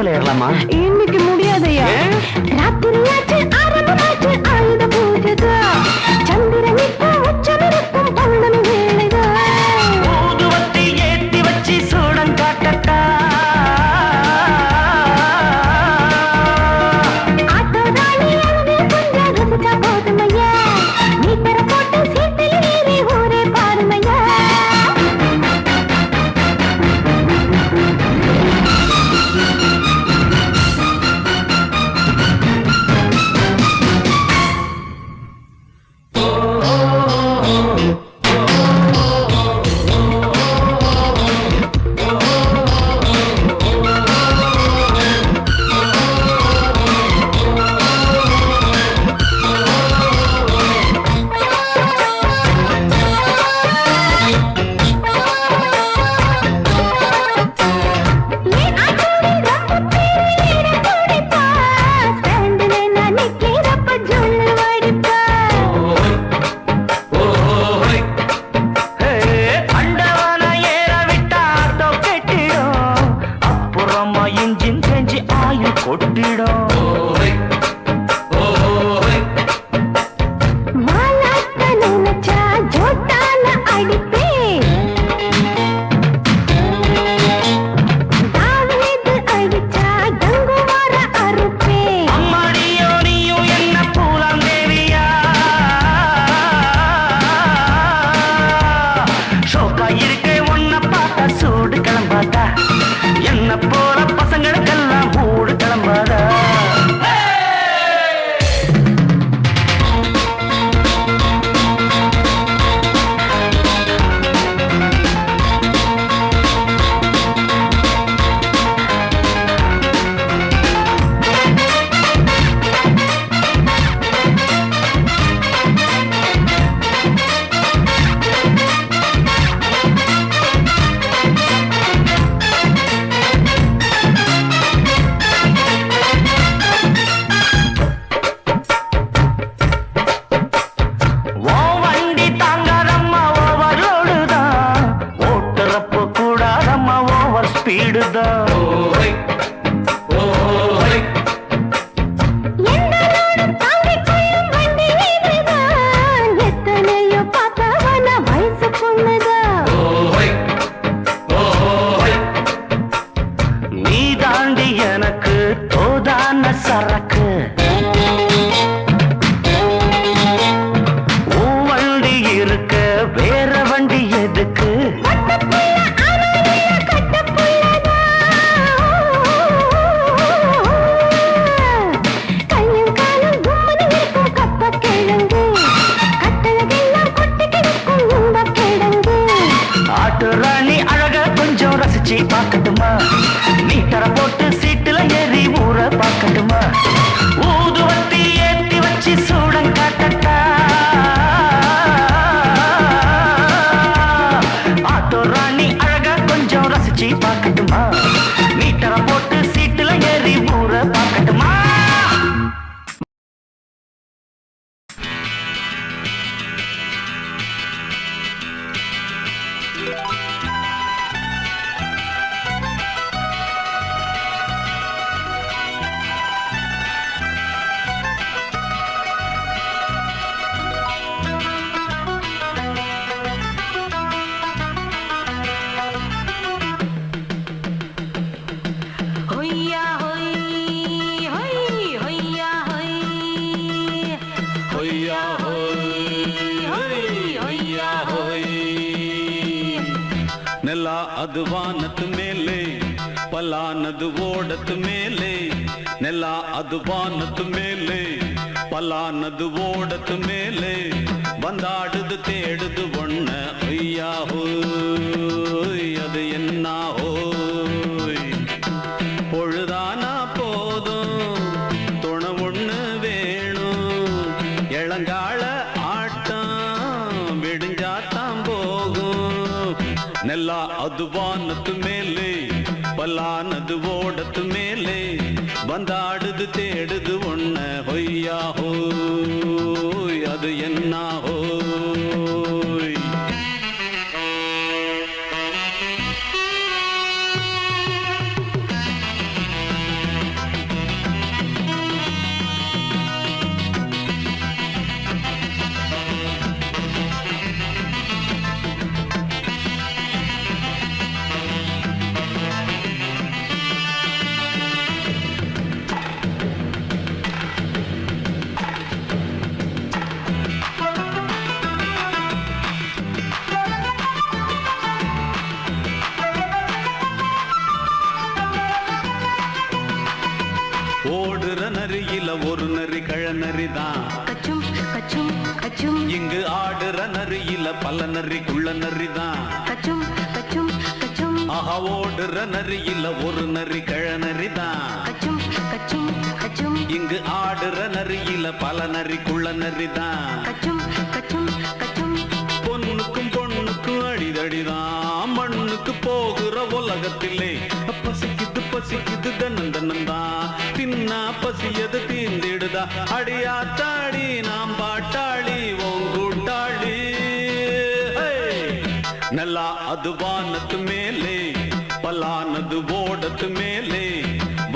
ஆட்டோல ஏறலாமா? இன்னைக்கு முடியாதையா? ராத்திரியாச்சு ஆரம்பமாச்சு ஆயுத பூஜைதா. சந்திரன் இப்போ உச்சமிருக்கும் பௌர்ணமி வேளைதா. ஊதுவத்தி ஏத்தி வச்சு சூடம் காட்டட்டா. ஆட்டோ ராணி அவனே கொஞ்சம் ரசிச்சா போதுமையா. மீட்டர போட்டு சீட்டில் ஏறி ஊரே பாருமையா. சரக்கு வண்டி இருக்க வேற வண்டி எதுக்கு? ஆட்டு ராணி அழக கொஞ்சம் ரசிச்சு பார்க்கட்டுமா? மீட்டரை போட்டு சீட்டுல ஏறி ஊற பார்க்கட்டுமா? ஊதுவத்தி ஏத்தி வச்சு சூடம் காட்டட்டா. ஆட்டோ ராணி அழக கொஞ்சம் ரசிச்சு பார்க்கட்டுமா? மீட்டரை போட்டு சீட்டுல ஏறி ஊற பார்க்கட்டுமா? ನೆಲ ಅದು ವಾನದ ಮೇಲೆ ಪಲಾನದು ಓಡದ ಮೇಲೆ ನೆಲ ಅದು ವಾನದ ಮೇಲೆ ಪಲಾನದು ಓಡದ ಮೇಲೆ ಬಂದಾಡುದು தேடுது ஒண்ண ஐயா ஹோய் அது என்ன ஹோய் பொழுதானா போதும் துணை ஒண்ணு வேணும் இளங்கால ஆட்டம் விடுஞ்சாத்தான் போகும் ನೆಲ ಅದು ವಾನದ ಮೇಲೆ ಪಲಾನದು ಓಡದ ಮೇಲೆ ಬಂದಾಡುದು தேடுது ஒண்ண ಹೊಯ್ಯಾ ಹೋಯ್ ಅದು என்ன ಹೋಯ್ நரி கழநரிதான் கச்சும் கச்சும் கச்சும் இங்கு ஆடுற நரியில பல நரி குள்ள நரிதான் கச்சும் கச்சும் கச்சும் ஆஹா ஓடுற நரியில ஒரு நரி கழநரிதான் கச்சும் கச்சும் கச்சும் இங்கு ஆடுற நரியில பல நரி குள்ள நரிதான் கச்சும் கச்சும் கச்சும் பொண்ணுக்கும் பொண்ணுக்கும் அடிதடிதான் மண்ணுக்கு போகிற உலகத்திலே பசிக்குது பசிக்குது தன்னன் தன்னந்தான் தின்னா பசியது தீந்திடுதா அடியாத்தாடி நாம் பாட்டாளி ஓங்கூட்டாளி நல்லா அது வானத்து மேலே பலானது ஓடத்து மேலே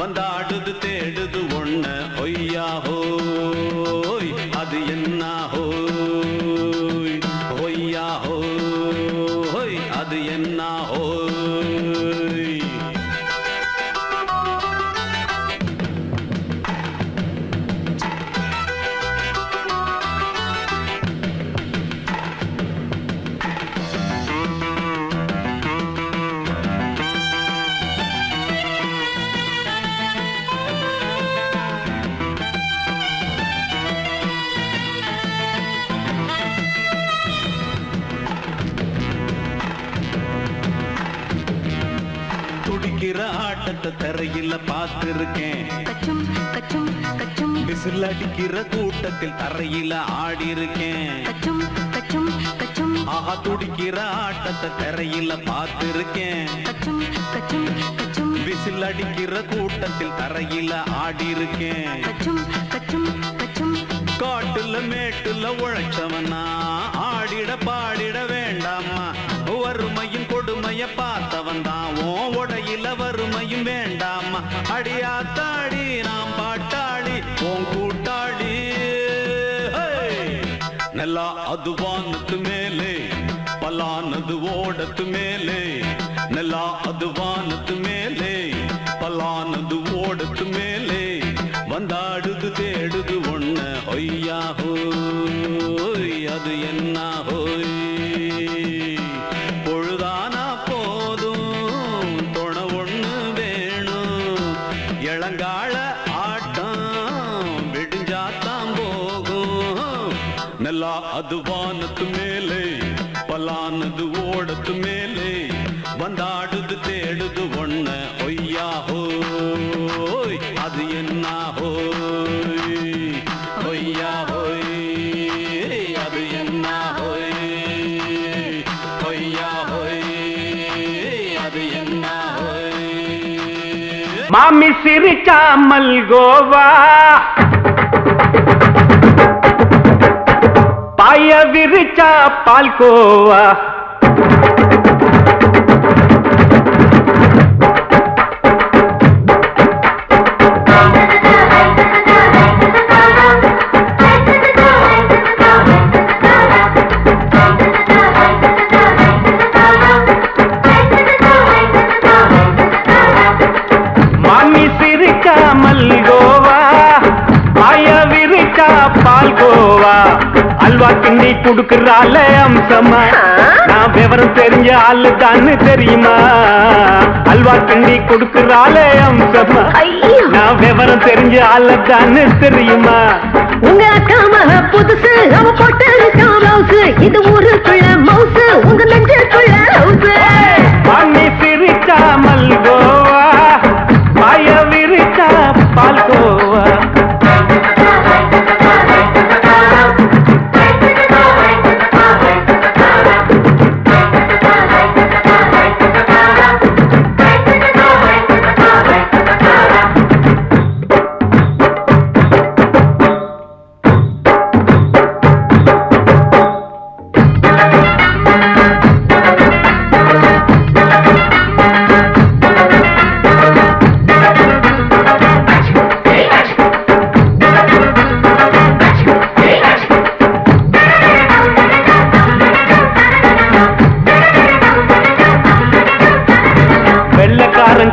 வந்தாடுது தேடுது ஒண்ண ஒய்யா ஹோய் அது என்ன ஹோய் ஒய்யா ஹோய் அது என்ன ஹோய் துடிக்கிற ஆட்டத்தை தரையில பார்த்திருக்கேன் கச்சும் கச்சும் கச்சும் விசில் அடிக்கிற கூட்டத்தில் தரையில ஆடி இருக்கேன் கச்சும் கச்சும் கச்சும் ஆஹா துடிக்கிற ஆட்டத்தை தரையில பார்த்திருக்கேன் கச்சும் கச்சும் கச்சும் விசில் அடிக்கிற கூட்டத்தில் தரையில ஆடி இருக்கேன் கச்சும் கச்சும் கச்சும் காட்டுல மேட்டுல உழைச்சவனா ஆடிட பாடிட வேண்டாமா வறுமையும் கொடுமைய பார்த்தவன் தான் ஓ உடையில வறுமையும் வேண்டாமா அடியாத்தாடி நாம் பாட்டாளி ஓன் கூட்டாளி நல்லா அது வானத்து மேலே பலானது ஓடத்து மேலே நல்லா அது வானத்து மேலே பலானது ஓடத்து மேலே வந்தாடுது தேடுது ஒண்ண ஒய்யா ஹோய் அது என்ன ஹோய் பொழுதானா போதும் தொண ஒண்ணு வேணும் இளங்கால ஆட்டம் விடிஞ்சாத்தான் போகும் நல்லா அது வானத்து மேலே பலானது ஓடத்து மேலே வந்தாடுது தேடுது ஒண்ண ஒய்யா ஹோய் அது என்ன ஹோய் ஒய்யா ஹோய் அது என்ன ஹோய் ஒய்யா ஹோய் அது என்ன ஹோய் மாமி சிரிச்சா மல்கோவா பாய விரிச்சா பால்கோவா மாமி சிரிச்சா மல்கோவா பாய விரிச்சா பால்கோவா அல்வா கிண்டி குடுக்கறால அம்சமா நான் விவரம் தெரிஞ்ச ஆளு தான்னு தெரியுமா அல்வா கிண்டி குடுக்கறால அம்சமா நான் விவரம் தெரிஞ்ச ஆளு தான்னு தெரியுமா உங்க அக்கா மக புதுசு அவ போட்டு பிளவுஸ் இது ஊருக்குள்ள மவுசு உங்க நெஞ்சுக்குள்ள ஹவுஸ் மாமி சிரிச்சா மல்கோவா பாய விரிச்சா பால்கோவா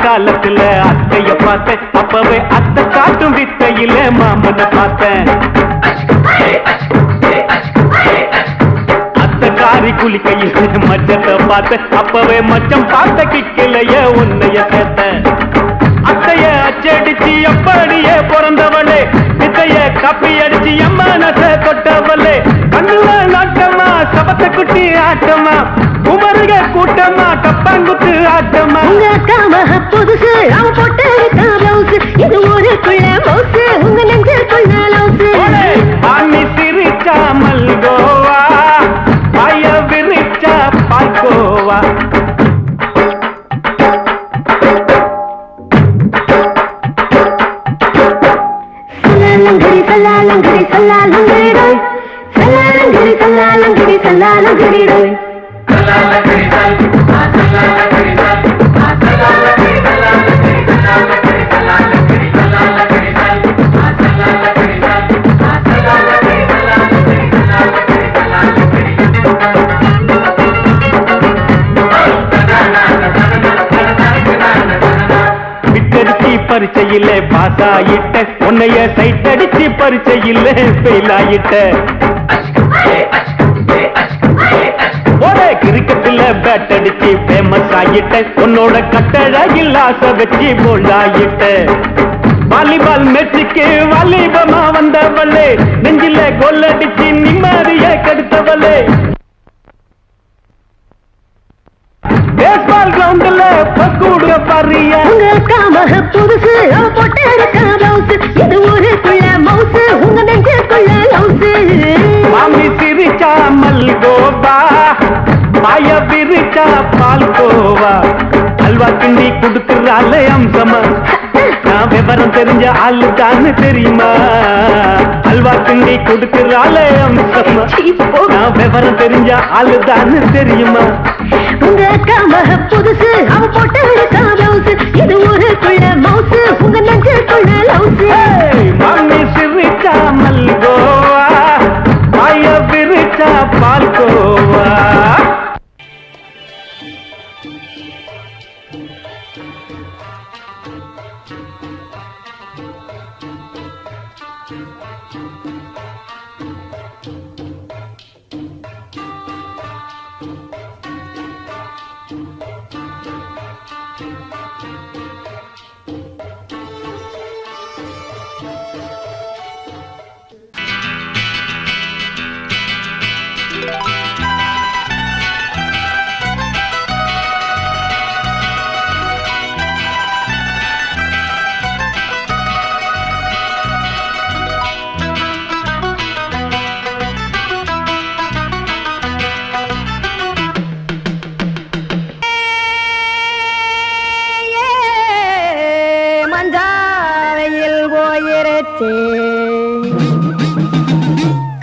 காலத்துல அத்தைய பார்த்தேன் அப்பவே அத்தை காட்டும் வித்தையில மாமனை பார்த்தேன் அத்தை காரி குளிக்கையில் மச்சத்தை பார்த்தேன் அப்பவே மச்சம் பார்த்த கிக்கலைய உன்னைய சேர்த்தேன் அத்தைய அச்சடிச்சு அப்படியே பிறந்தவளே வித்தைய காப்பி அடிச்சு அம்மானத்தை தொட்டவளே கண்ணுல நாட்டமா சபத்த குட்டி ஆட்டமா குமருக கூட்டமா கப்பாங்குத்து ஆட்டமா உங்க அக்கா மக புதுசு அவ போட்டு பிளவுஸ் இது ஊருக்குள்ள மவுசு உங்க நெஞ்சுக்குள்ள லவுசு ஆமி சிரிச்சா மல்கோவா பாய விரிச்சா பால்கோவா சல்லாலங்கடி சல்லாலங்கடி சல்லாலங்கடி சல்லாலங்கடி சல்லாலங்கடி பரிச்சையில பாஸ் ஆயிட்ட உன்னைய சைட் அடிச்சு பரிச்சையில ஃபெயில் ஆயிட்ட ஒரே கிரிக்கெட்ல பேட் அடிச்சு ஃபேமஸ் ஆயிட்ட உன்னோட கட்டழகில் ஆசை வச்சு போல்ட் ஆயிட்ட வாலிபால் மேட்சுக்கு வாலிபமா வந்தவளே நெஞ்சில கோல் அடிச்சு நிம்மதிய கெடுத்தவளே பேஸ்பால் கிரவுண்ட்ல பக்கூடுக பாரியா உங்க அக்கா மக புதுசு அவ போட்டு பிளவுஸ் இது ஊருக்குள்ள மவுசு உங்க நெஞ்சுக்குள்ள லவுசு மாமி சிரிச்சா மல்கோவா பாய விரிச்சா பால்கோவா அல்வா கிண்டி குடுக்குறாள் அம்சமா நான் விவரம் தெரிஞ்ச ஆளு தான்னு தெரியுமா அல்வா கிண்டி குடுக்குறாள் அம்சமா நான் விவரம் தெரிஞ்ச ஆளு தான்னு தெரியுமா உங்க அக்கா மக புதுசு அவ போட்டு பிளவுஸ் இது ஊருக்குள்ள மவுசு உங்க நெஞ்சுக்குள்ள லவுசு மாமி சிரிச்சா மல்கோவா பாய விரிச்சா பால்கோவா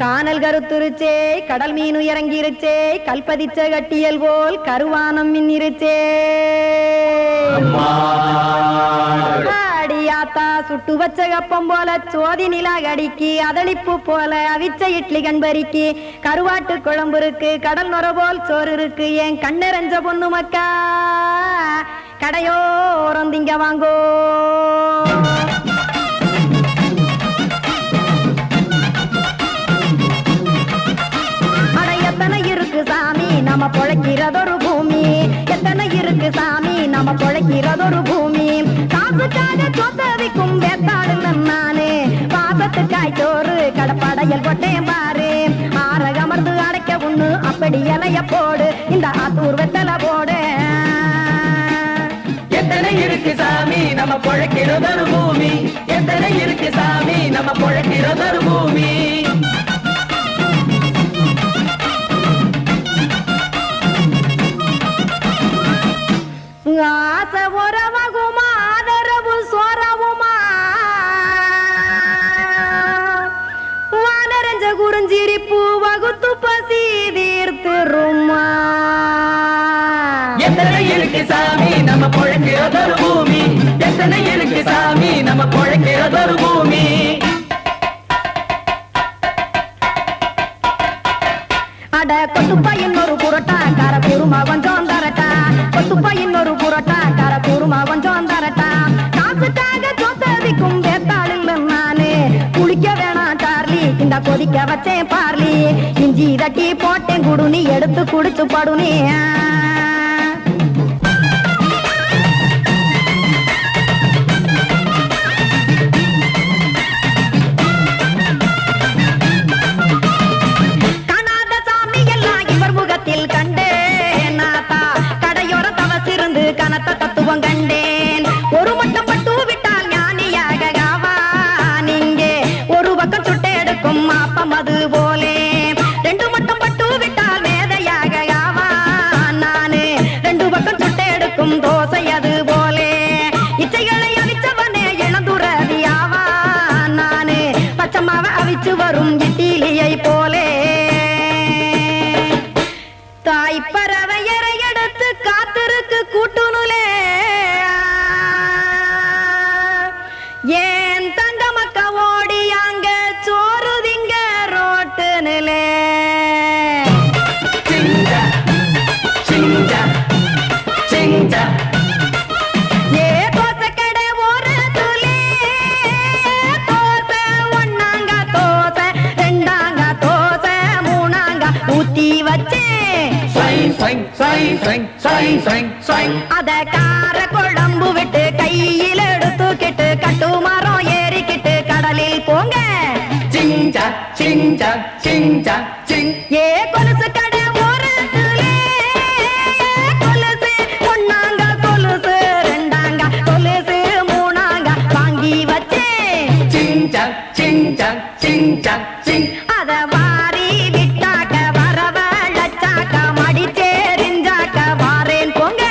கானல் கருத்துருச்சே கடல் மீன் இறங்கிருச்சே கல்பதிச்ச கட்டியல் போல் கருவானம் மின்னிருச்சே அடியாத்தா சுட்டு வச்ச கப்பம் போல சோதி நிலா கடிக்கு அதளிப்பு போல அவிச்ச இட்லி கண்பறிக்கு கருவாட்டு குழம்பு இருக்கு கடல் நுர போல் சோறு இருக்கு என் கண்ணெரஞ்ச பொண்ணு மக்கா கடையோரம் திங்க வாங்கோ நம்ம பொழைக்கிறதொரு பூமி எத்தனை இருக்கு சாமி நம்ம பொழைக்கிறதொரு பூமி காசுக்காக சொத்தவிக்கும் வேத்தாடு நானு பாசத்துக்காய் சோறு கடப்படையல் கொட்டேன் பாரு ஆரகமர்ந்து அடைக்க ஒண்ணு அப்படி இலைய போடு இந்த ஆத்தூர் வெத்தலை போடு எத்தனை இருக்கு சாமி நம்ம பொழைக்கிறதொரு பூமி எத்தனை இருக்கு சாமி நம்ம பொழைக்கிறதொரு பூமி ஆசை உறவகுமா ஆதரவு சோறவுமா வானரஞ்ச குறிஞ்சிரிப்பு வகுத்து பசி தீர்த்துருமா எத்தனை இருக்கு சாமி நம்ம பொழைக்கிறதொரு பூமி எத்தனை இருக்கு சாமி நம்ம பொழைக்கிறதொரு பூமி அட கொத்துப்பா இன்னொரு புரட்டா கார பெருமா கொஞ்சம் தரட்டா கொத்துப்பா இன்னொரு புரட்டா கார பெருமா கொஞ்சம் தரட்டா காசுக்காக சொத்ததிக்கும் வேத்தாளில் நானு குளிக்க வேணாம் சார்லி இந்த கொதிக்க வச்சேன் பார்லி இஞ்சி தட்டி போட்டேன் குடுனி எடுத்து குடிச்சு படுனி எடுக்கும் மாப்பம் அது போலே ரெண்டு மட்டும் பட்டு விட்டால் மேதையாக ஆவான் நானு ரெண்டு பக்கம் சுட்டு எடுக்கும் தோசை அது போலே இச்சைகளை அவிச்சவனே இளந்துறவி ஆவான் நானு பச்சமாவ அவிச்சு வரும் இட்டிலியை போலே தாய் பறவையரை எடுத்து காத்திருக்கு கூட்டுனுலே ஏன் தங்க மக்க ஓடியாங்க சோறுதிங்க ரோட்டு நிலே ஏ தோசை கடை ஒரு துளி தோசை ஒன்னாங்க தோசை ரெண்டாங்க தோசை மூணாங்க ஊத்தி வச்சேன் அத கார குழம்பு விட்டு கையில் எடுத்துக்கிட்டு கட்டுமரம் ஏறிக்கிட்டு கடலில் போங்க ஏ கொலுசு கடை ஓரத்திலே கொலுசு ஒன்னாங்க கொலுசு ரெண்டாங்க கொலுசு மூணாங்க வாங்கி வச்சேன் அத வாரி விட்டாக்க வரவழைச்சாக்க மடிச்சேரிஞ்சாக்க வாரேன் போங்க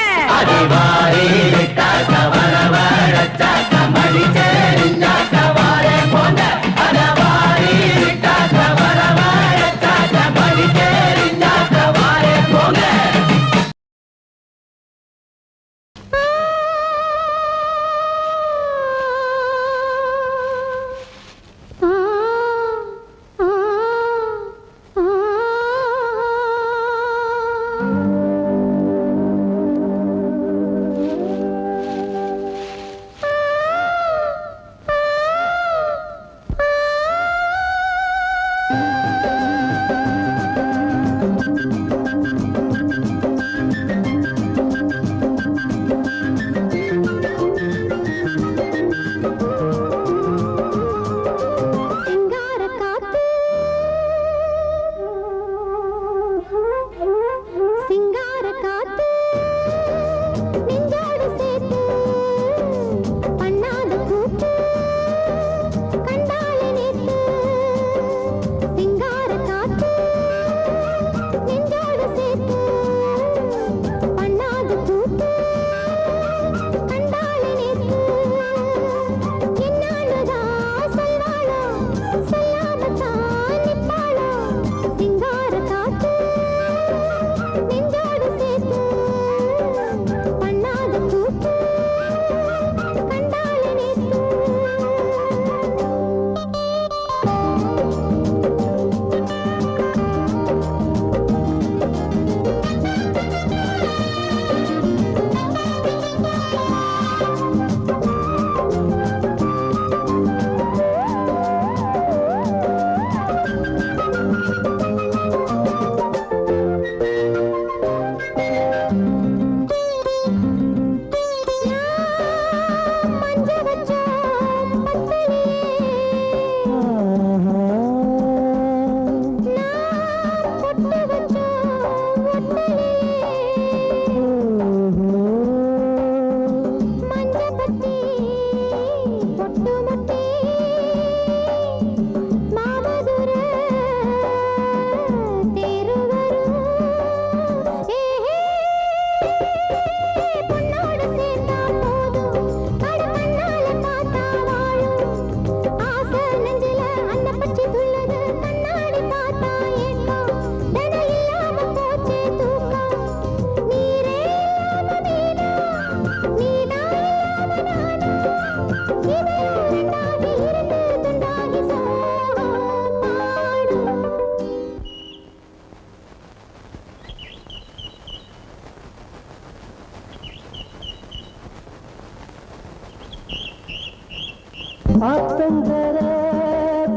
ஆத்தங்கர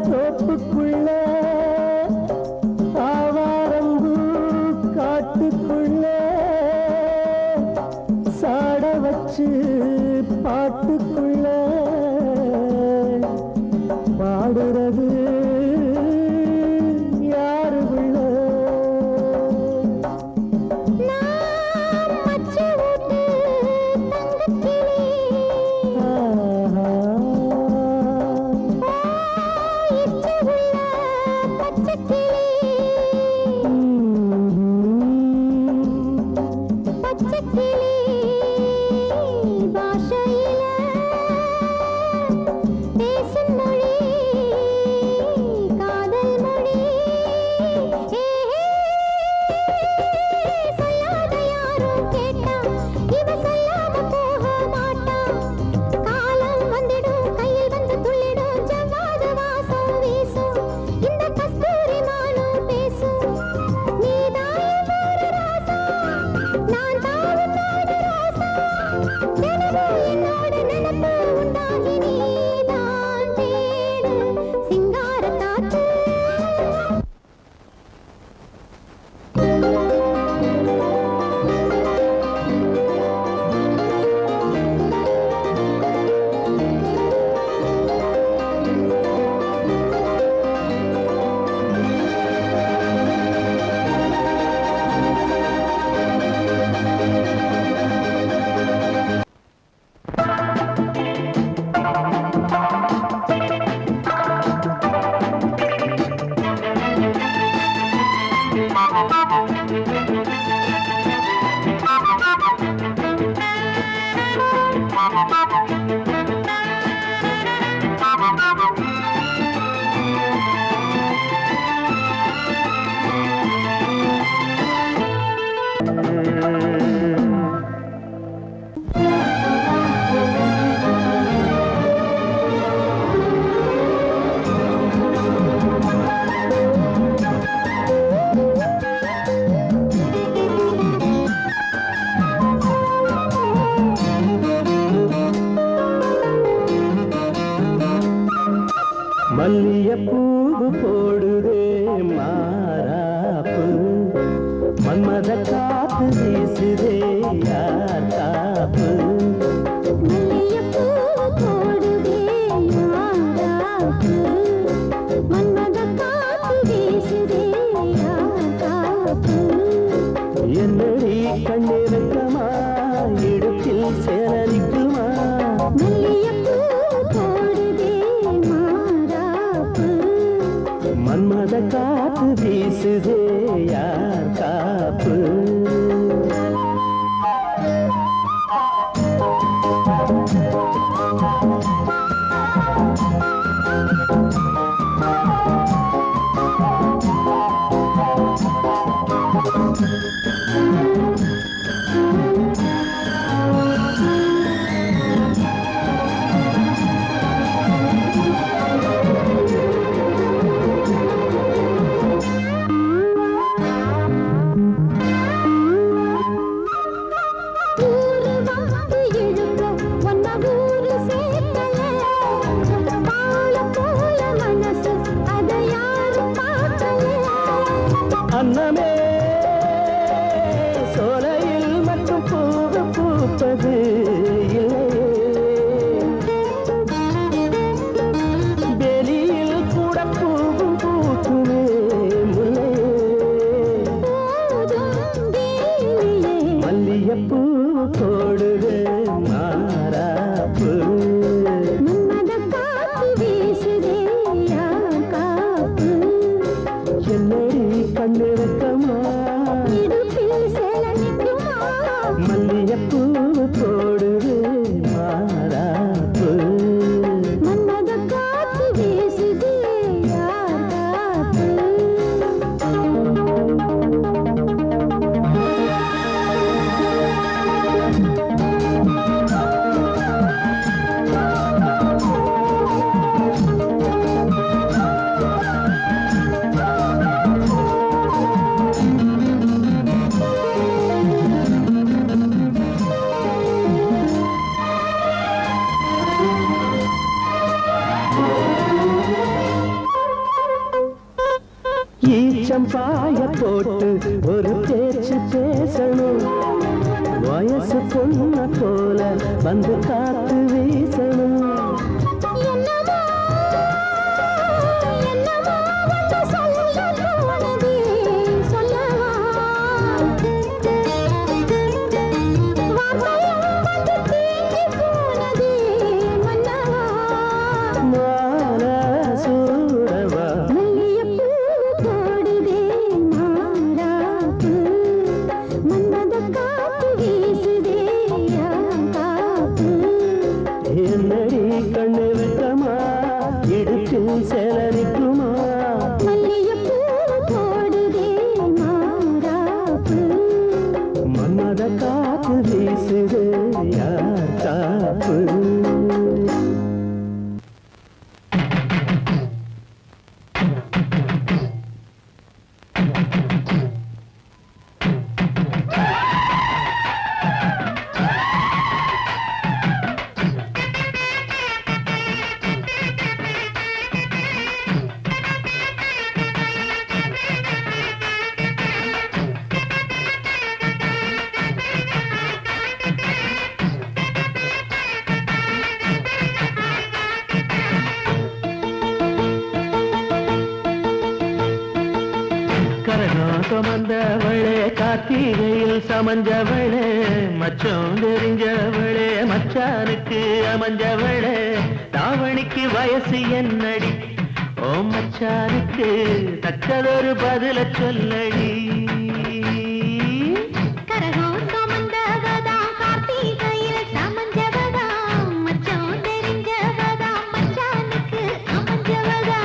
தோப்புக்குள்ள ஆவாரம்பு காட்டுக்குள்ள சாட வச்சு பாட்டுக்குள்ள பாடுறது யாரு உள்ள மன்மத காத்து வீசுதே யார் காப்பு மல்லிகைப்பூ போடுதே யாராப்பு மன்மத காத்து வீசுதே யார் காப்பு என்னடி கண்ணிறக்கமா இடுப்பில் சேரலிக்குமா மல்லிகைப்பூ போடுதே மாறாப்பு மன்மத காத்து வீசுதே யார் காப்பு ஊரு வந்து இழுக்க ஒன்ன ஊரு சேர்க்கல பால போல மனசு அதை யாரும் பார்க்கல அன்னமே சோலையில் மட்டும் பூவு பூப்பது வெளியில் கூட பூவும் பூக்குமே முல்லையே மல்லிகைப்பூ போடுது மாறாப்பு மன்மத காத்து வீசுதே யார் காப்பு என்னடி கண்ணிறக்கமா இடுப்பில் சேல நிற்குமா மல்லிகைப்பூ போடுது மாறாப்பு மன்மத காத்து வீசுதே யார் காப்பு ஈச்சம் பாய போட்டு ஒரு பேச்சு பேசணும் வயசு பொண்ண போல வந்து காத்து வீசணும் என்னமோ என்னமோ வந்து சொல்ல தோணுதே சொல்லவா வார்த்தையும் வந்து தீங்கி போனதே மன்னவா மாற சூடவா மல்லிகைப்பூ போடுதே மாறாப்பு மன்மத காத்து வீசுதே யார் காப்பு என்னடி கண்ணிறக்கமா இடுப்பில் சேலரிக்குமா மல்லிகைப்பூ போடுதே மாறாப்பு மன்மத காத்து வீசுது யார் காப்பு கரகம் சுமந்தவளே கார்த்திகையில் சமஞ்சவளே மச்சம் தெரிஞ்சவளே மச்சானுக்கு அமைஞ்சவளே தாவணிக்கு வயசு என்னடி ஓ மச்சானுக்கு தக்கதொரு பதில சொல்லடி கரகம் சுமந்தவதா கார்த்திகையில் சமஞ்சவதா மச்சம் தெரிஞ்சவதா மச்சானுக்கு அமைஞ்சவதா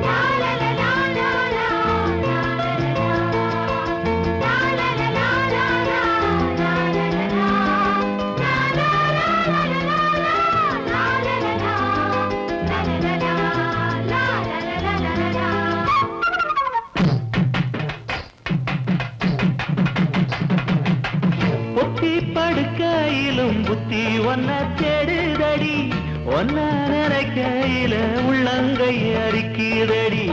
லா லா லா லா லா லா புத்தி ஒன்ன தேடுதடி ஒன்ன நினைக்கையில உள்ளங்கை அரிக்குதடி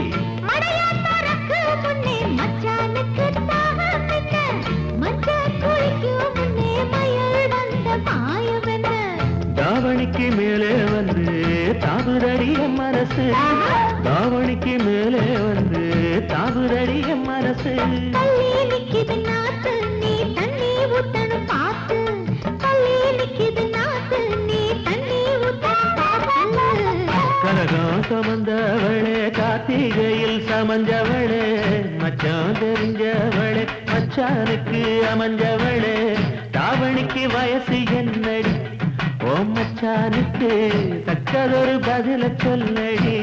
மடையாத்தாருக்கு முன்னே மச்சானுக்கு தாகம் என்ன மச்சா குளிக்கு முன்னே மயில் வந்த பாயம் என்ன தாவணிக்கு மேலே வந்து தாவுதடிய மனசு தாவணிக்கு மேலே வந்து தாவுதடிய மனசு தள்ளி நிக்குது நாத்து நீ தண்ணி ஊத்தணும் பார்த்து தள்ளி நிக்குது நாத்து நீ தண்ணி ஊத்தணும் பார்த்து கனகம் சுமந்தவளே கார்த்திகையில் சமஞ்சவளே மச்சான் தெரிஞ்சவளே மச்சானுக்கு அமைஞ்சவளே தாவணிக்கு வயசு என்னடி ஓ மச்சானுக்கு தக்கதொரு பதில சொல்லடி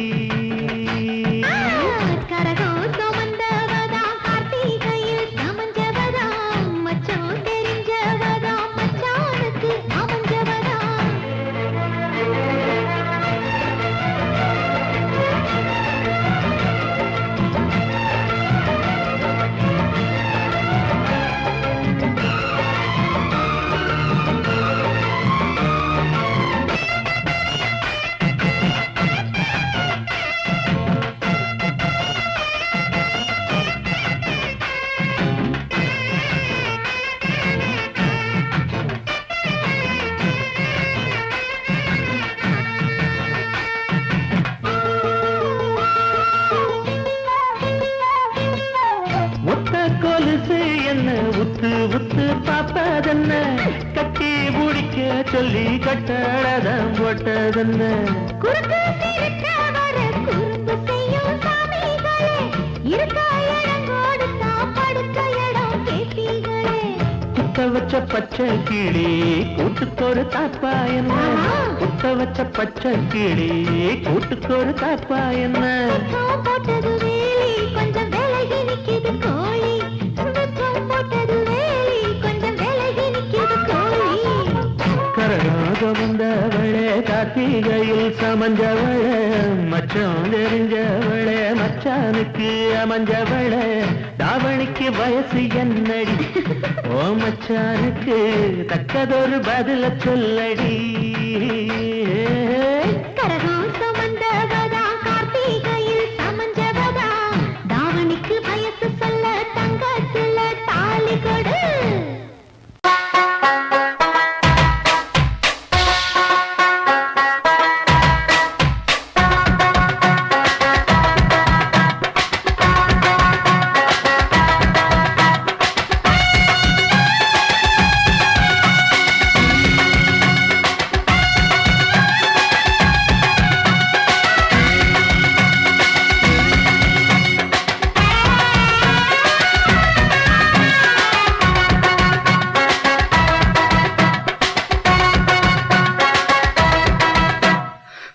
கரகம் சுமந்தவதா கார்த்திகையில் சமஞ்சவதா மச்சான் தெரிஞ்சவதா மச்சானுக்கு அமைஞ்சவதா முத்த கொலுசு என்ன உத்து உத்து பாப்பதென்ன கட்டி முடிக்க சொல்லி கட்டடதம் போட்டதென்ன குறுக்கு சிறுக்க வர குறும்பு செய்யும் சாமிகளே இருக்க இடம் கொடுத்தா படுக்க இடம் கேட்டீங்களே குத்த வச்ச பச்சை கிளி கூட்டுக்கொரு தாப்பா என்ன குத்த வச்ச பச்சை கிளி கூட்டுக்கொரு தாப்பா என்ன வெப்பம் போட்டது வேலி கொஞ்சம் விலகி நிக்குது கோழி வெப்பம் போட்டது வேலி கொஞ்சம் விலகி நிக்குது கோழி கரகாக வந்தவளே கார்த்திகையில் சமஞ்சவளே மச்சான் தெரிஞ்சவளே மச்சானுக்கு அமைஞ்சவளே தாவணிக்கு வயசு என்னடி ஓ மச்சானுக்கு தக்கதொரு பதில சொல்லடி கரகம் சுமந்தவதா கார்த்திகையில் சமஞ்சவதா தாவணிக்கு வயசு சொல்ல தங்கத்துல தாலி கொடு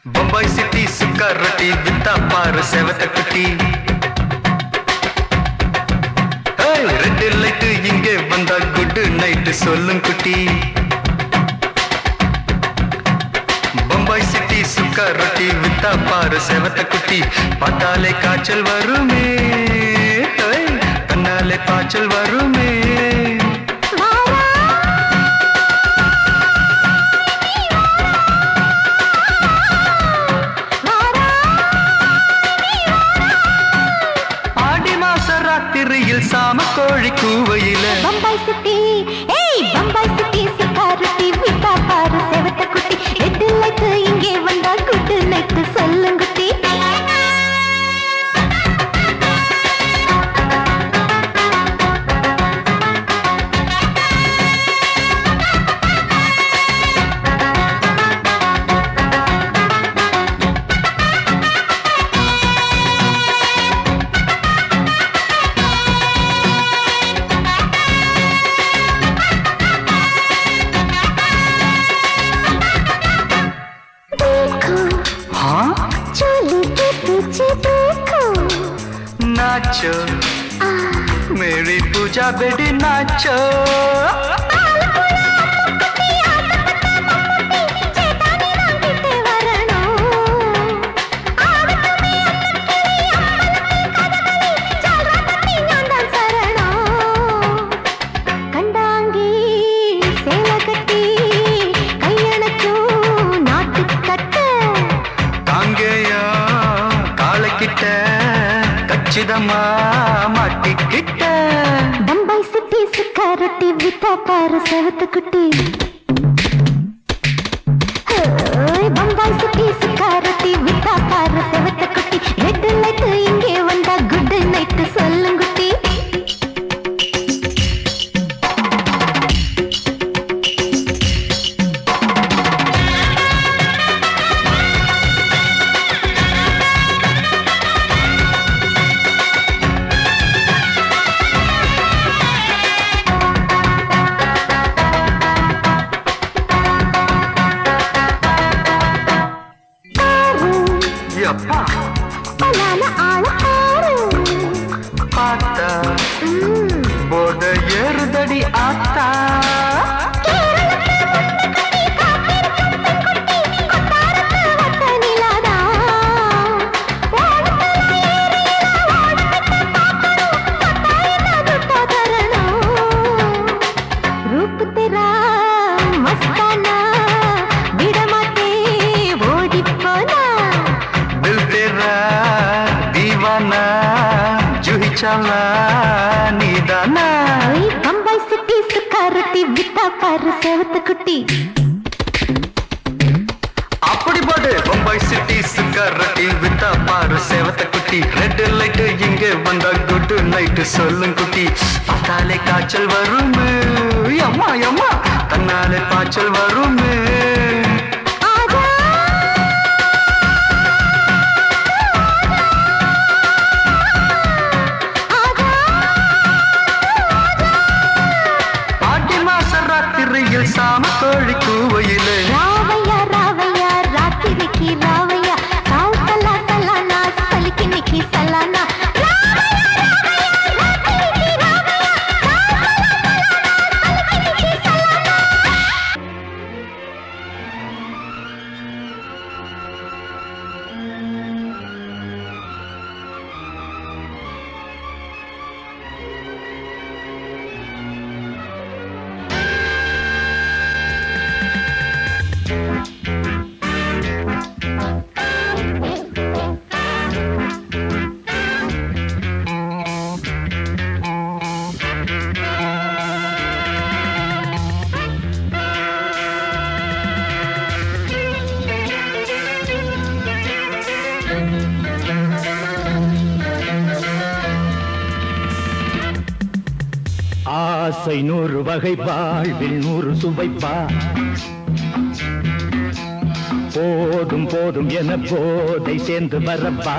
बम्बई सिटी सुक्का रोटी बिता पार सेवत कुटी ரெட் லைட் இங்கே வந்தா குட் நைட் சொல்லும் குட்டி பம்பாய் சிட்டி சுக்கா ரொட்டி வித்தா பாரு செவத்த குட்டி பார்த்தாலே காய்ச்சல் வருமே கண்ணாலே பாய்ச்சல் வருமே ராத்திரியில் சாம கோழி கூவையில பம்பாய் சிட்டி ஏய் பம்பாய் சிட்டி சிக்காரத்தி விட்டா பாரு செவத்த குட்டி ரெட் லைட் இங்கே வந்தா குட் நைட் சொல்லுங்குட்டி नाचो मेरी पूजा बेटी नाचो மாட்டிக்கிட்ட கச்சிதமா மாட்டிக்கிட்ட பம்பாய் சிட்டி சுக்காரொட்டி வித்தா பாரு செவத்து குட்டி பம்பாய் சிட்டி சுக்காரொட்டி வித்தா பாரு செவத்து குட்டி ரெட் லைட் இங்கே வந்தா குட் நைட் சொல்லுங்குட்டி அப்பா பலான ஆள ஆறு பார்த்தா போத ஏறுதடி ஆத்தா रूप तेरा मस्ताना विडमाते ओडी पोना दिल तेरा दीवाना जूही चाला नीदाना बम्बई सिटी सुखारती विता पार सेवत कुटी அப்படி பாடு பம்பாய் சிட்டி சுக்காரட்டி வித்தா பாரு சேவத்த குட்டி ரெட் லைட் இங்கே வந்தா குட் நைட் சொல்லும் குட்டி பார்த்தாலே காய்ச்சல் வரும் அம்மா அம்மா தன்னாலே பாய்ச்சல் வரும் ஆடி மாச ராத்திரியில் சாம கோழி கூவையிலே ராவையா ராவையா ராத்திரிக்கு ராவையா சால் சலா சலானா சலிக்கு நிக்கி சலானா ஆசை 100 வகை வாழ்வில் 100 சுவைப்பா போதும் போதும் என போதை சேர்ந்து வரப்பா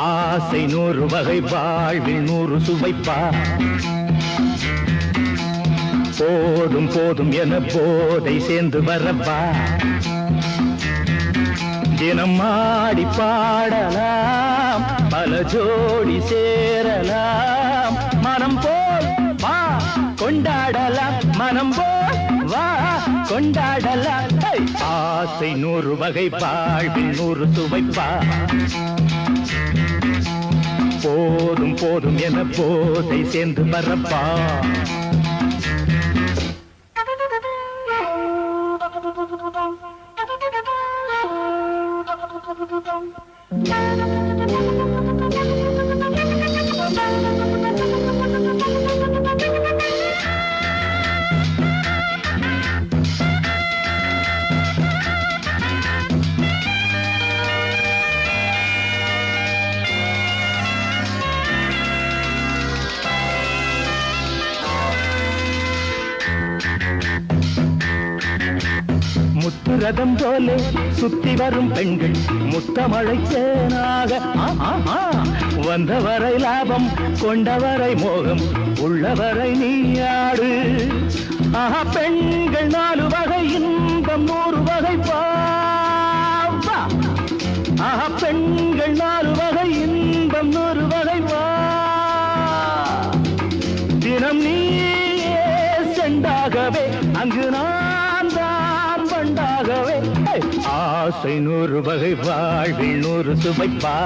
ஆசை 100 வகை வாழ்வில் 100 சுவைப்பா போதும் போதும் என போதை சேர்ந்து வரப்பா தினம் ஆடி பாடலாம் பல ஜோடி சேரலாம் மனம் போல் வா கொண்டாடலாம் மனம் போல் வா கொண்டாடலாம் ஆசை 100 வகை வாழ்வில் 100 சுவைப்பா போதும் போதும் என போதை சேர்ந்து வரப்பா முத்துரதம் போலே சுத்தி வரும் பெண்கள் முத்தமழை தேனாக வந்தவரை லாபம் கொண்டவரை மோகம் உள்ளவரை நீயாடு ஆஹா பெண்கள் 4 வகை இன்பம் 100 வகை பாவா ஆஹா பெண்கள் 4 வகை இன்பம் 100 வகை வா தினம் நீயே செண்டாகவே அங்கு நான் தான் வண்டாகவே ஆசை 100 வகை வாழ்வில் 100 சுவைப்பா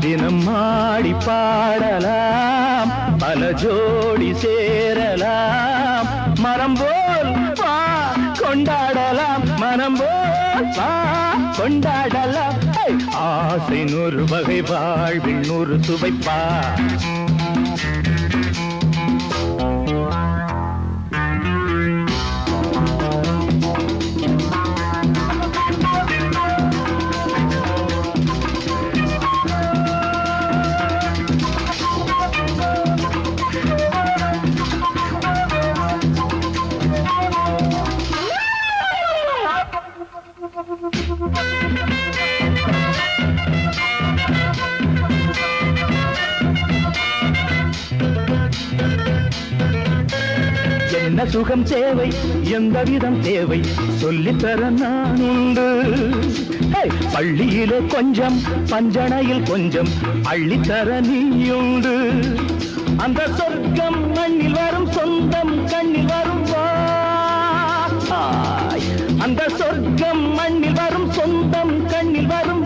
தினம் ஆடி பாடலாம் பல ஜோடி சேரலாம் மனம் போல் வா கொண்டாடலாம் மனம் போல் வா கொண்டாடலாம் ஆசை 100 வகை வாழ்வில் 100 சுவைப்பா என்ன சுகம் தேவை எந்த விதம் தேவை சொல்லித்தர நான் உண்டு பள்ளியிலே கொஞ்சம் பஞ்சனையில் கொஞ்சம் அள்ளித்தர நீயுண்டு அந்த சொர்க்கம் மண்ணில் வரும் சொந்தம் கண்ணில் வரும் அந்த சொர்க்கம் மண்ணில் வரும் சொந்தம் கண்ணில் வரும்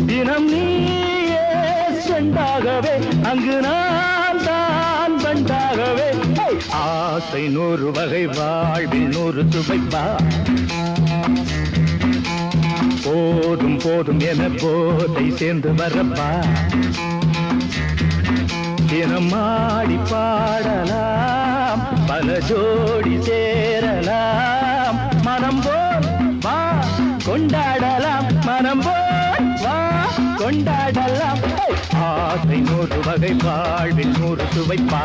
தினம் நீயே செண்டாகவே அங்கு நான் தான் பண்டாகவே ஆசை 100 வகை வாழ்வில் 100 சுவைப்பா போதும் போதும் என போதை சேர்ந்து வரப்பா தினம் ஆடி பாடலாம் பல ஜோடி சேரலாம் மனம் போல் வா கொண்டாடலாம் மனம் போல் வா கொண்டாடலாம் ஆசை 100 வகை வாழ்வில் 100 சுவைப்பா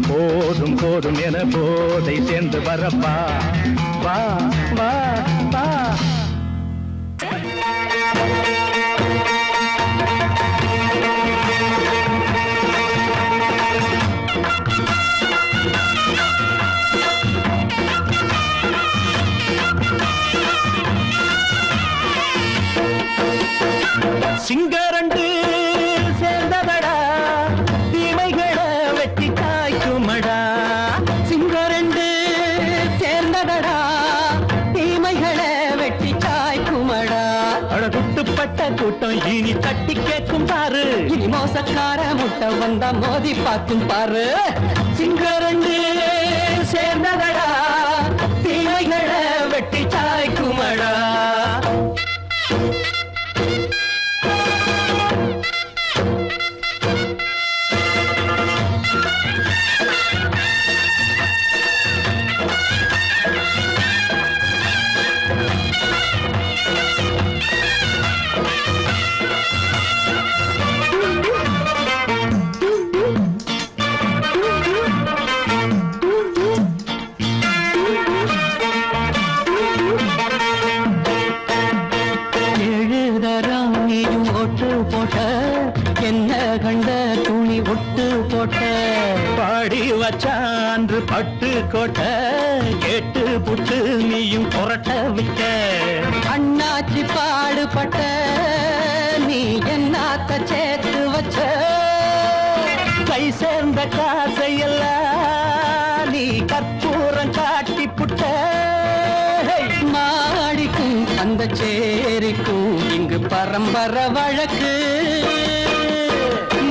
போதும் போதும் என போதை சேர்ந்து வரப்பா வா வா வா சிங்கரண்டு சேர்ந்ததடா தீமைகளை வெட்டி காய்க்குமடா சிங்கரண்டு சேர்ந்ததடா தீமைகளை வெட்டி காய்க்குமடா அழகுட்டுப்பட்ட கூட்டம் இனி தட்டி கேட்கும் பாரு இனி மோசக்கார முட்டை வந்தா மோதி பார்க்கும் பாரு சிங்கரண்டு சேர்ந்ததடா தீமைகளை வெட்டி காய்க்குமடா பாடி வச்சான்று பட்டு கோட்டை கேட்டு புட்டு நீயும் புரட்ட விட்ட அண்ணாச்சி பாடுபட்ட நீ என்னாத்த சேர்த்து வச்ச கை சேர்ந்த காசையெல்லாம் நீ கற்பூரம் காட்டி புட்ட மாடிக்கும் அந்த சேரிக்கும் இங்கு பரம்பரை வழக்கு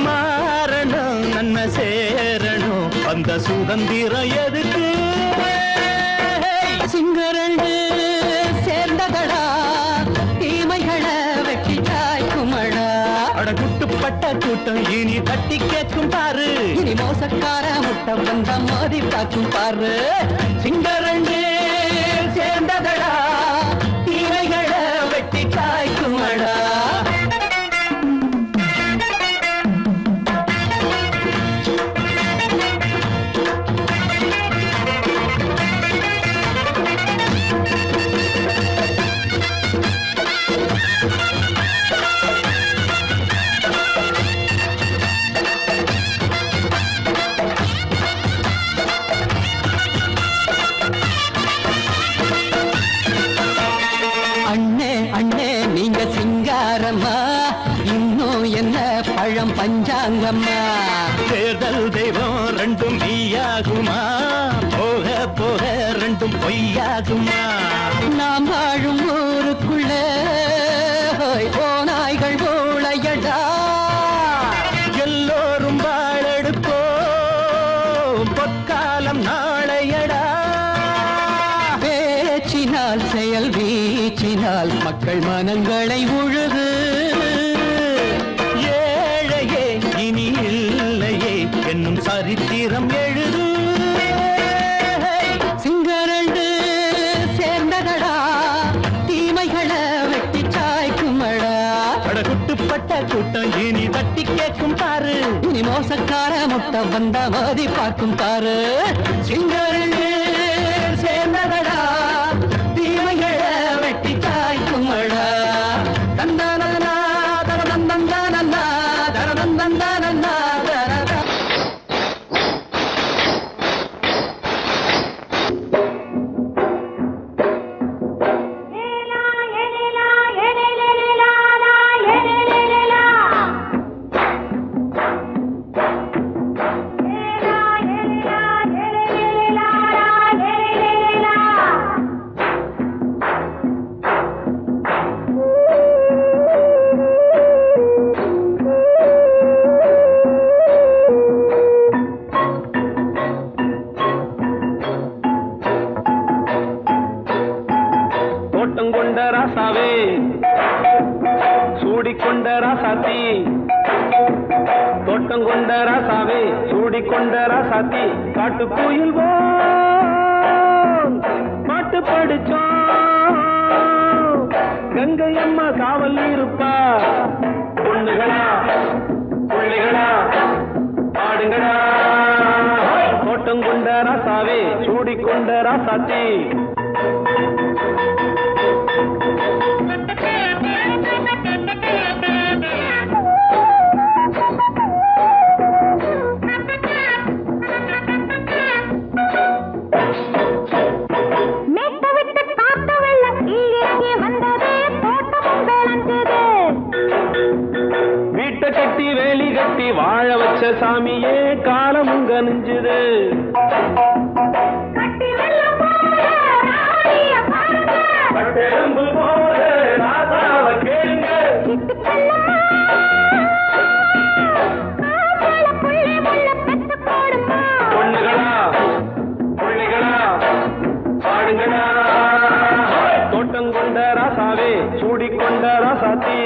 மாறணும் நன்மை சேரணும் அந்த சுதந்திரம் எதுக்கு சிங்கரண்டு சேர்ந்ததடா தீமைகளை வெட்டி காய்க்குமடா அடகுட்டுப்பட்ட கூட்டம் இனி தட்டி கேட்கும் பாரு இனி மோசக்கார முட்டை வந்த மோதி பார்க்கும் பாரு சிங்கரண்டு சேர்ந்ததடா தீமைகளை வெட்டி காய்க்குமடா பழம் பஞ்சாங்கம்மா தேர்தல் தெய்வம் ரெண்டும் மெய்யாகுமா போக போக ரெண்டும் பொய்யாகுமா நாம் வாழும் ஊருக்குள்ள ஓநாய்கள் ஊழையடா எல்லோரும் வாழெடுப்போம் பொற்காலம் நாளையடா பேச்சினால் செயல் வீச்சினால் மக்கள் மனங்களை உழுது ஏழையே இனி இல்லையே என்னும் சரித்திரம் எழுது சிங்கரண்டு சேர்ந்ததடா தீமைகளை வெட்டி சாய்க்குமடா குட்டுப்பட்ட கூட்டம் இனி தட்டி கேட்கும் பாரு இனி மோசக்கார முட்டை வந்த மதி பார்க்கும் பாரு சிங்கரண்டு சேர்ந்ததடா தீமைகளை வெட்டி சாய்க்குமடா தந்தானா தரதந்தந்தானா தரதந்தந்தானா தரதா தோட்டம் கொண்ட ராசாவே சூடிக்கொண்ட ராசாத்தி தோட்டம் கொண்ட ராசாவே சூடிக்கொண்ட ராசாத்தி காட்டு கோயில் பாட்டு படிச்சோம் கங்கை அம்மா காவல் இருப்பா பொண்ணுகளா பிள்ளைகளா ஆடுங்களா தோட்டம் கொண்ட ராசாவே சூடிக்கொண்ட ராசாத்தி வீட்டை கட்டி வேலி கட்டி வாழ வச்ச சாமியே காலமுங்க நெஞ்சுது பொண்ணுகளா பிள்ளைகளா பாடுங்களா தோட்டம் கொண்ட ராசாவே சூடிக்கொண்ட ராசாத்தி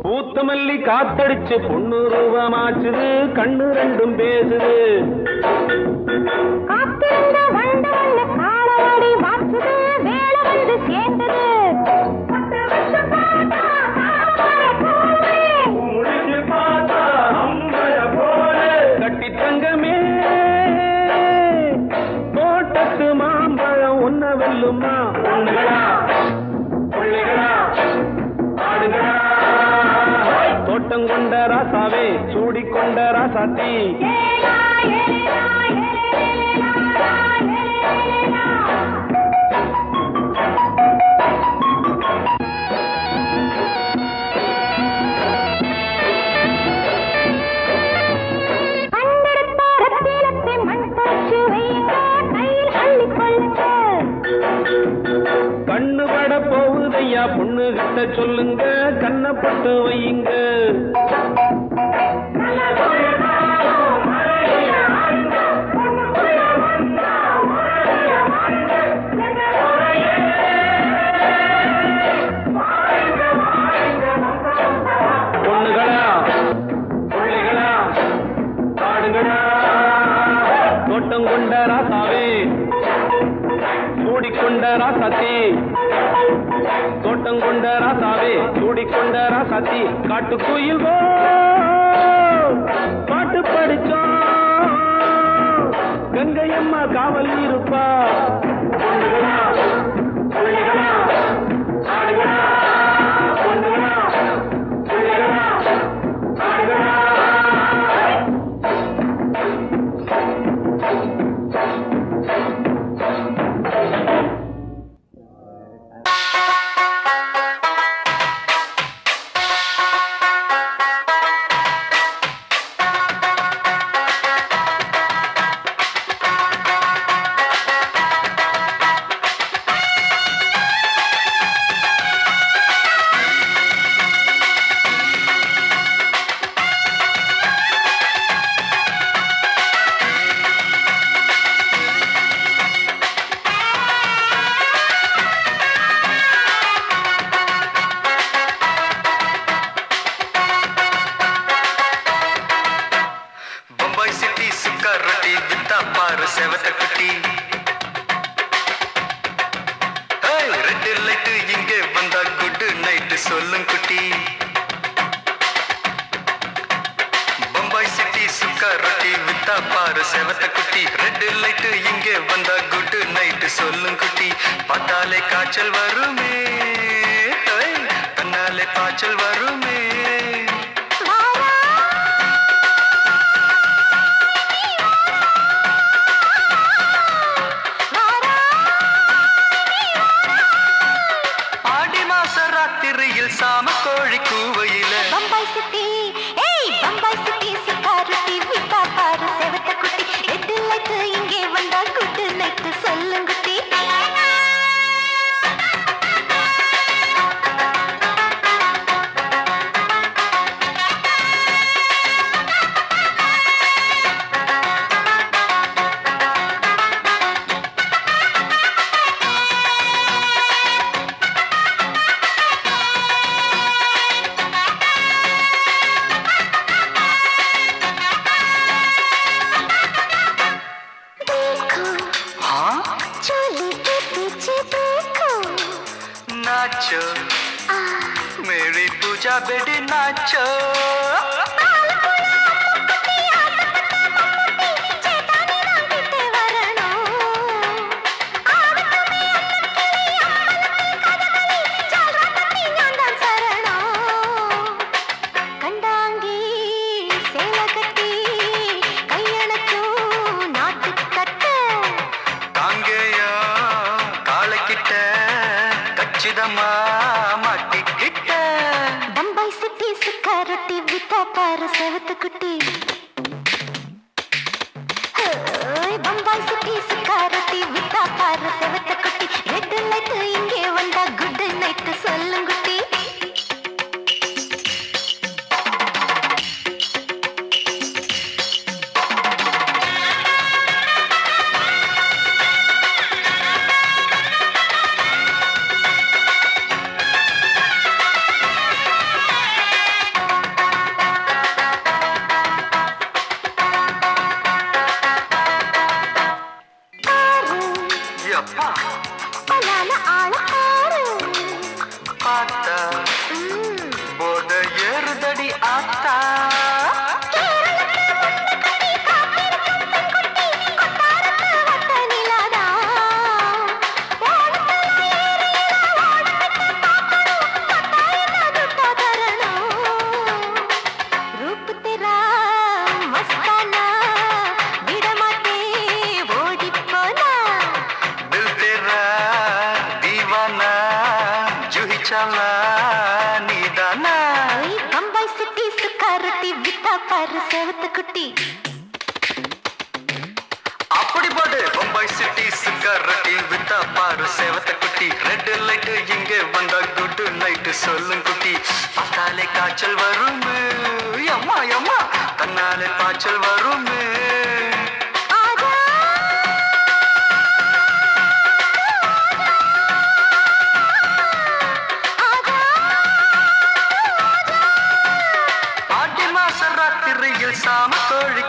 பூத்தமல்லி காத்தடிச்சு பொண்ணு ரூபமாச்சுது கண்ணு ரெண்டும் பேசுது கட்டி தங்கமே தோட்டத்து மாம்பழம் உன்ன வெல்லுமா பொண்ணுகளா பிள்ளைகளா ஆடுகளா தோட்டம் கொண்ட ராசாவே சூடிக்கொண்ட ராசாத்தி கண்ணு பட போகுதையா பொண்ணு கிட்ட சொல்லுங்க கண்ணப்பட்டு வையுங்க பொண்ணுகளா பிள்ளைகளா ஆடுங்களா தோட்டம் கொண்ட ராசாவே சூடிக்கொண்ட ராசாத்தி தோட்டம் கொண்ட ராசாவே சூடிக்கொண்ட ராசாத்தி காட்டு கோயில் பாட்டு படிச்சோம் கங்கை அம்மா காவல் இருப்பா பொண்ணுகளா பிள்ளைகளா ஆடுகளா பொண்ணுகளா பிள்ளைகளா ஆடுகளா குட்டி ரெட் லைட் இங்கே வந்தா குட் நைட் சொல்லும் குட்டி பம்பாய் சிட்டி சுக்கா ரொட்டி வித்தா பாரு செவத்த குட்டி ரெட் லைட் இங்கே வந்தா குட் நைட் சொல்லும் குட்டி பார்த்தாலே காய்ச்சல் வருமே தன்னாலே காய்ச்சல் வருமே ஆடி மாச ராத்திரியில் சாம கோழி கூவையில பம்பாய் சிட்டி ஏய் பம்பாய் சிட்டி சிக்காரத்தி விட்டா பாரு செவத்த குட்டி ரெட் லைட் இங்கே வந்தா குட் நைட் சொல்லுங்குட்டி नाचो मेरी पूजा बेटी नाचो காங்கேயா காலக்கிட்ட கச்சிதமா மாட்டிக்கிட்ட பம்பாய் சிட்டி சிக்காரத்தி விட்டா பாரு செவத்த குட்டி பம்பாய் சிட்டி சிக்காரத்தி விட்டா பாரு செவத்த குட்டி ரெட் லைட் இங்கே வந்தா குட் நைட் சொல்லுங்குட்டி அப்பா பலான ஆள ஆறு பார்த்தா போத ஏறுதடி ஆத்தா நீதானா பம்பாய் சிட்டி சுக்காரத்தி விட்டா பாரு செவத்த குட்டி அப்படி போடு பம்பாய் சிட்டி சிக்காரட்டி வித்தா பாரு சேவத்த குட்டி ரெட் லைட் இங்கே வந்தா குட் நைட் சொல்லும் குட்டி பார்த்தாலே காய்ச்சல் வருமே அம்மா அம்மா தன்னாலே காய்ச்சல் வருமே ஆடி மாச ராத்திரியில் சாம கோழி